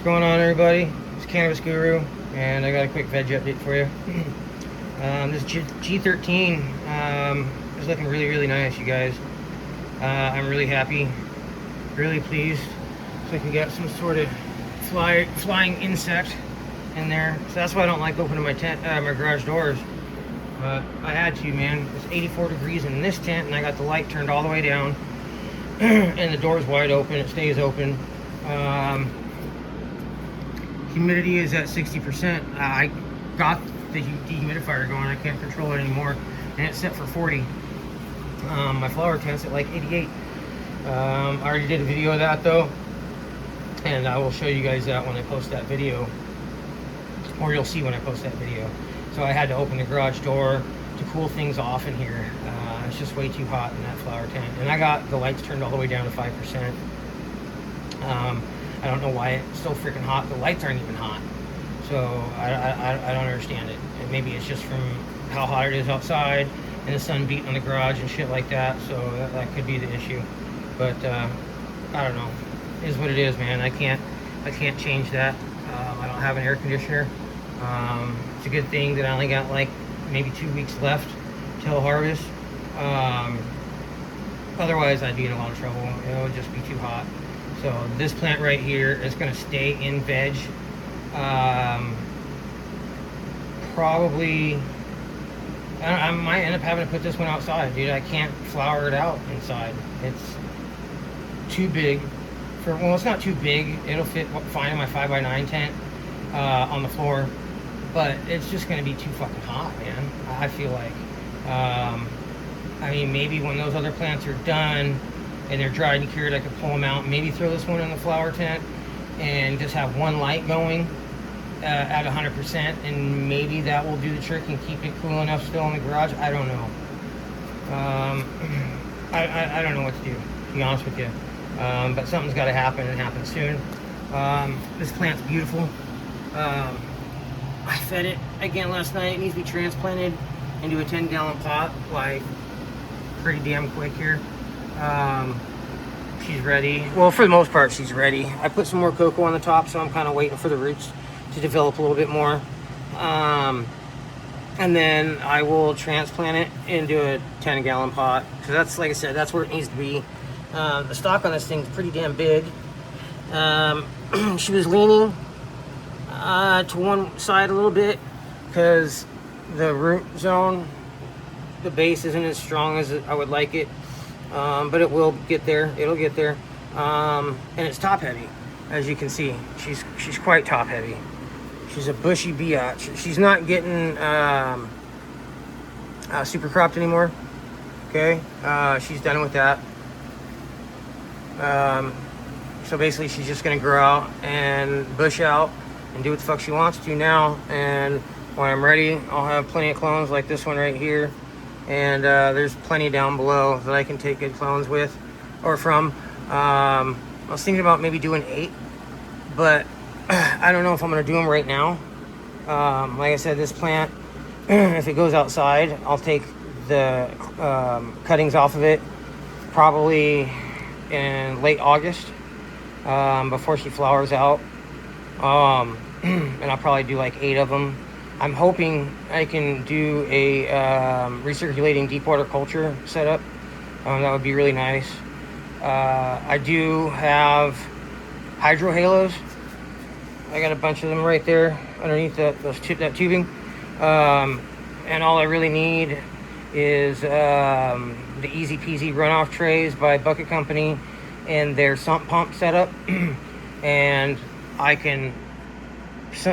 going on, everybody? It's Cannabis Guru, and I got a quick veg update for you. This G13 is looking really, really nice, you guys. I'm really happy, really pleased. So I can get some sort of flying insect in there. So that's why I don't like opening my tent, my garage doors. But I had to, man. It's 84 degrees in this tent, and I got the light turned all the way down, and the door's wide open. It stays open. Humidity is at 60%. I got the dehumidifier going. I can't control it anymore, and it's set for 40. My flower tent's at like 88. I already did a video of that though, and I will show you guys that when I post that video, or you'll see when I post that video. So I had to open the garage door to cool things off in here. It's just way too hot in that flower tent, and I got the lights turned all the way down to 5%. I don't know why it's so freaking hot. The lights aren't even hot, so I don't understand it. And maybe it's just from how hot it is outside and the sun beating on the garage and shit like that. So that could be the issue. But I don't know. It is what it is, man. I can't change that. I don't have an air conditioner. It's a good thing that I only got like maybe 2 weeks left till harvest. Otherwise, I'd be in a lot of trouble. It would just be too hot. So this plant right here is going to stay in veg. Probably, I might end up having to put this one outside, dude. I can't flower it out inside. It's too big. Well, it's not too big. It'll fit fine in my 5x9 tent on the floor. But it's just going to be too fucking hot, man. I feel like. I mean, maybe when those other plants are done and they're dried and cured, I could pull them out and maybe throw this one in the flower tent and just have one light going at 100%, and maybe that will do the trick and keep it cool enough still in the garage. I don't know. I don't know what to do, to be honest with you. But something's got to happen, and happen soon. This plant's beautiful. I fed it again last night. It needs to be transplanted into a 10-gallon pot, like pretty damn quick here. She's ready. Well, for the most part, she's ready. I put some more cocoa on the top, so I'm kind of waiting for the roots to develop a little bit more. And then I will transplant it into a 10-gallon pot. So that's, like I said, that's where it needs to be. The stalk on this thing's pretty damn big. She was leaning to one side a little bit because the root zone, the base isn't as strong as I would like it. But it will get there. It'll get there. And it's top heavy, as you can see. She's quite top heavy. She's a bushy biatch. She's not getting super cropped anymore. Okay, she's done with that. So basically, she's just gonna grow out and bush out and do what the fuck she wants to now. And when I'm ready, I'll have plenty of clones like this one right here. And there's plenty down below that I can take good clones with or from. I was thinking about maybe doing 8, but I don't know if I'm going to do them right now. Like I said, this plant, if it goes outside, I'll take the cuttings off of it probably in late August before she flowers out. And I'll probably do like 8 of them. I'm hoping I can do a recirculating deep water culture setup. That would be really nice. I do have hydro halos. I got a bunch of them right there underneath that tubing. And all I really need is the Easy Peasy runoff trays by Bucket Company and their sump pump setup. And I can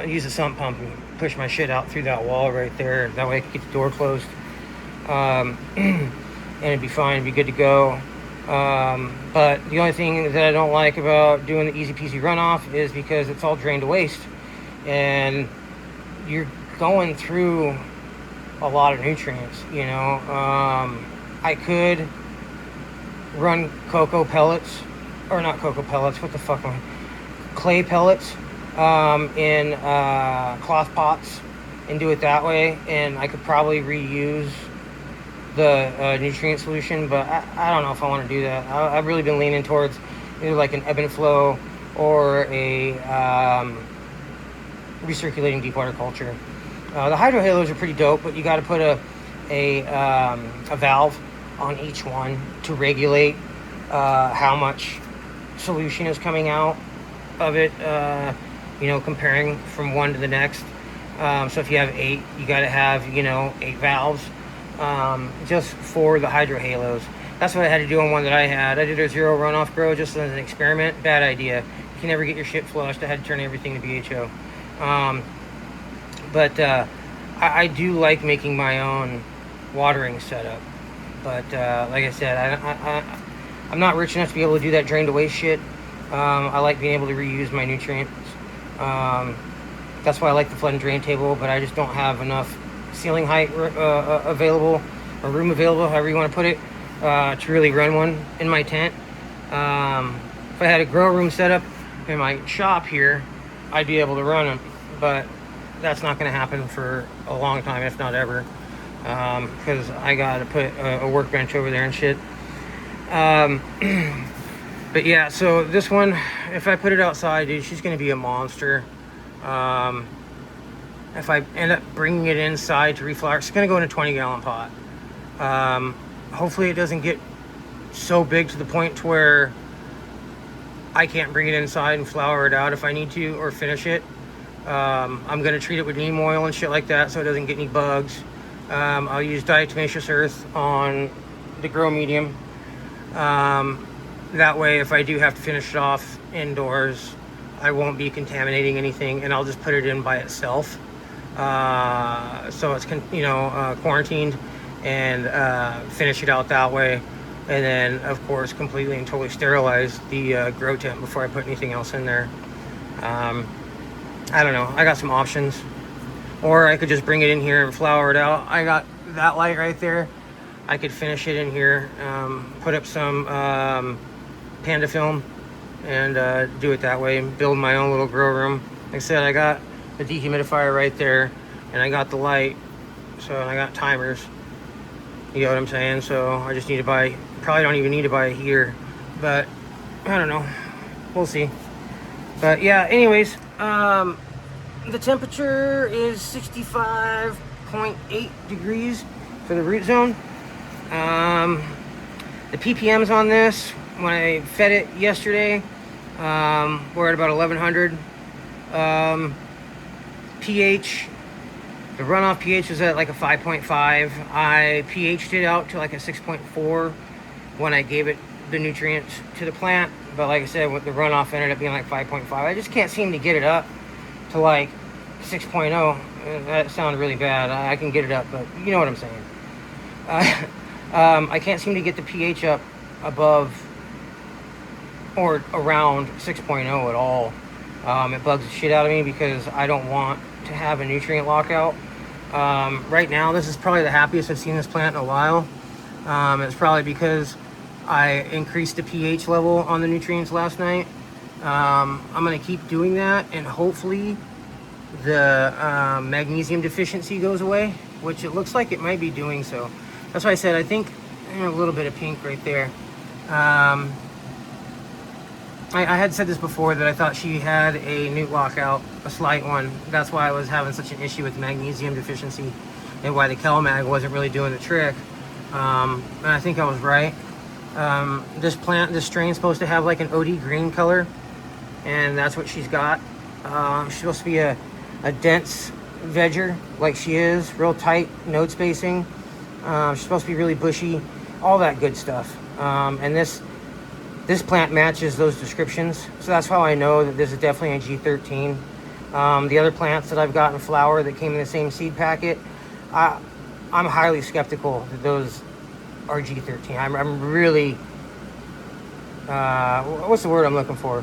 use a sump pump and push my shit out through that wall right there. That way I can get the door closed. And it'd be fine, it'd be good to go. But the only thing that I don't like about doing the Easy Peasy runoff is because it's all drained to waste. And you're going through a lot of nutrients, you know. I could run cocoa pellets, or not cocoa pellets, what the fuck, clay pellets in cloth pots and do it that way, and I could probably reuse the nutrient solution, but I don't know if I want to do that. I've really been leaning towards either like an ebb and flow or a recirculating deep water culture. The hydro halos are pretty dope, but you got to put a valve on each one to regulate how much solution is coming out of it, comparing from one to the next. So if you have 8, you got to have 8 valves just for the hydro halos. That's what I had to do on one that I had. I did a 0 runoff grow just as an experiment. Bad idea. You can never get your shit flushed. I had to turn everything to BHO. But I do like making my own watering setup. But like I said, I'm not rich enough to be able to do that drain to waste shit. I like being able to reuse my nutrients. That's why I like the flood and drain table, but I just don't have enough ceiling height available, or room available, however you want to put it, to really run one in my tent. If I had a grow room set up in my shop here, I'd be able to run them, but that's not going to happen for a long time, if not ever, because I got to put a workbench over there and shit. But yeah, so this one, if I put it outside, dude, she's going to be a monster. If I end up bringing it inside to reflower, it's going to go in a 20-gallon pot. Hopefully it doesn't get so big to the point to where I can't bring it inside and flower it out if I need to, or finish it. I'm going to treat it with neem oil and shit like that so it doesn't get any bugs. I'll use diatomaceous earth on the grow medium. That way, if I do have to finish it off indoors, I won't be contaminating anything, and I'll just put it in by itself. So it's quarantined, and finish it out that way. And then, of course, completely and totally sterilize the grow tent before I put anything else in there. I don't know. I got some options. Or I could just bring it in here and flower it out. I got that light right there. I could finish it in here, put up some Panda film, and do it that way, and build my own little grow room. Like I said, I got the dehumidifier right there, and I got the light, so I got timers. You know what I'm saying? So I just need to buy, probably don't even need to buy a heater, but I don't know. We'll see. But yeah, anyways, the temperature is 65.8 degrees for the root zone. The ppms on this, when I fed it yesterday, we're at about 1100. pH, the runoff pH was at like a 5.5. I pH'd it out to like a 6.4 when I gave it the nutrients to the plant, but like I said, with the runoff ended up being like 5.5. I just can't seem to get it up to like 6.0. That sounded really bad. I can get it up, but you know what I'm saying. I can't seem to get the pH up above or around 6.0 at all. It bugs the shit out of me because I don't want to have a nutrient lockout. Right now, this is probably the happiest I've seen this plant in a while. It's probably because I increased the pH level on the nutrients last night. I'm going to keep doing that, and hopefully the magnesium deficiency goes away, which it looks like it might be doing so. That's why I said I think a little bit of pink right there. I had said this before, that I thought she had a newt lockout, a slight one. That's why I was having such an issue with magnesium deficiency, and why the CalMag wasn't really doing the trick. And I think I was right. This strain is supposed to have like an OD green color, and that's what she's got. She's supposed to be a dense vegger, like she is, real tight node spacing. She's supposed to be really bushy, all that good stuff. And this plant matches those descriptions, so that's how I know that this is definitely a G13. The other plants that I've gotten flower that came in the same seed packet, I'm highly skeptical that those are G13. I'm really, what's the word I'm looking for?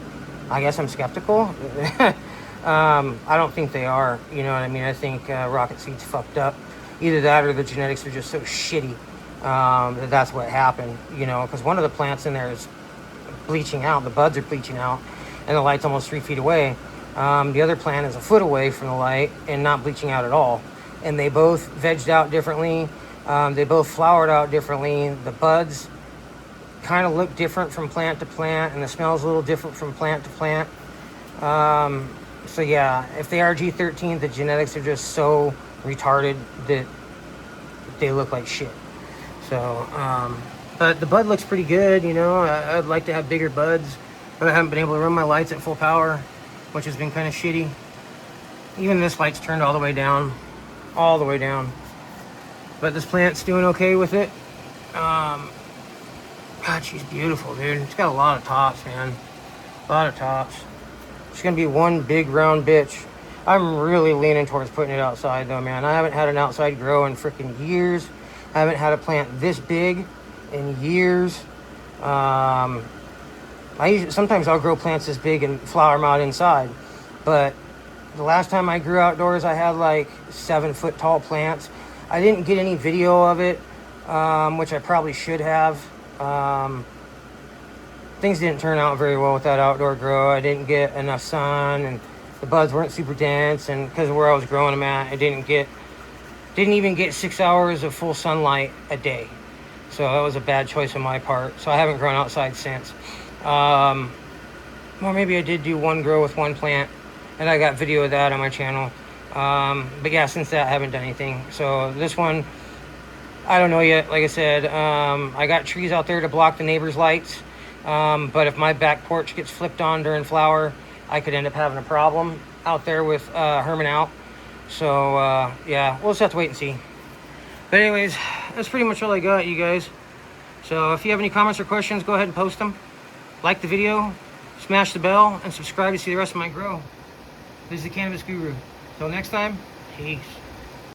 I guess I'm skeptical. I don't think they are, you know what I mean? I think Rocket Seed's fucked up. Either that or the genetics are just so shitty that's what happened, you know, because one of the plants in there is bleaching out, the buds are bleaching out, and the light's almost 3 feet away. The other plant is a foot away from the light and not bleaching out at all. And they both vegged out differently. They both flowered out differently. The buds kind of look different from plant to plant, and the smell's a little different from plant to plant. So yeah, if they are G13, the genetics are just so retarded that they look like shit. So, but the bud looks pretty good, you know. I'd like to have bigger buds, but I haven't been able to run my lights at full power, which has been kind of shitty. Even this light's turned all the way down, all the way down. But this plant's doing okay with it. God, she's beautiful, dude. It's got a lot of tops, man. A lot of tops. It's gonna be one big round bitch. I'm really leaning towards putting it outside though, man. I haven't had an outside grow in freaking years. I haven't had a plant this big in years. Sometimes I'll grow plants this big and flower them out inside, but the last time I grew outdoors, I had like 7-foot tall plants. I didn't get any video of it, which I probably should have. Things didn't turn out very well with that outdoor grow. I didn't get enough sun, and the buds weren't super dense, and because of where I was growing them at, I didn't even get 6 hours of full sunlight a day. So that was a bad choice on my part. So I haven't grown outside since. Or maybe I did do one grow with one plant, and I got video of that on my channel. But yeah, since that, I haven't done anything. So this one, I don't know yet. Like I said, I got trees out there to block the neighbor's lights. But if my back porch gets flipped on during flower, I could end up having a problem out there with Herman out. So yeah, we'll just have to wait and see. But anyways, that's pretty much all I got, you guys. So if you have any comments or questions, go ahead and post them. Like the video, smash the bell, and subscribe to see the rest of my grow. This is the Cannabis Guru. Till next time, peace.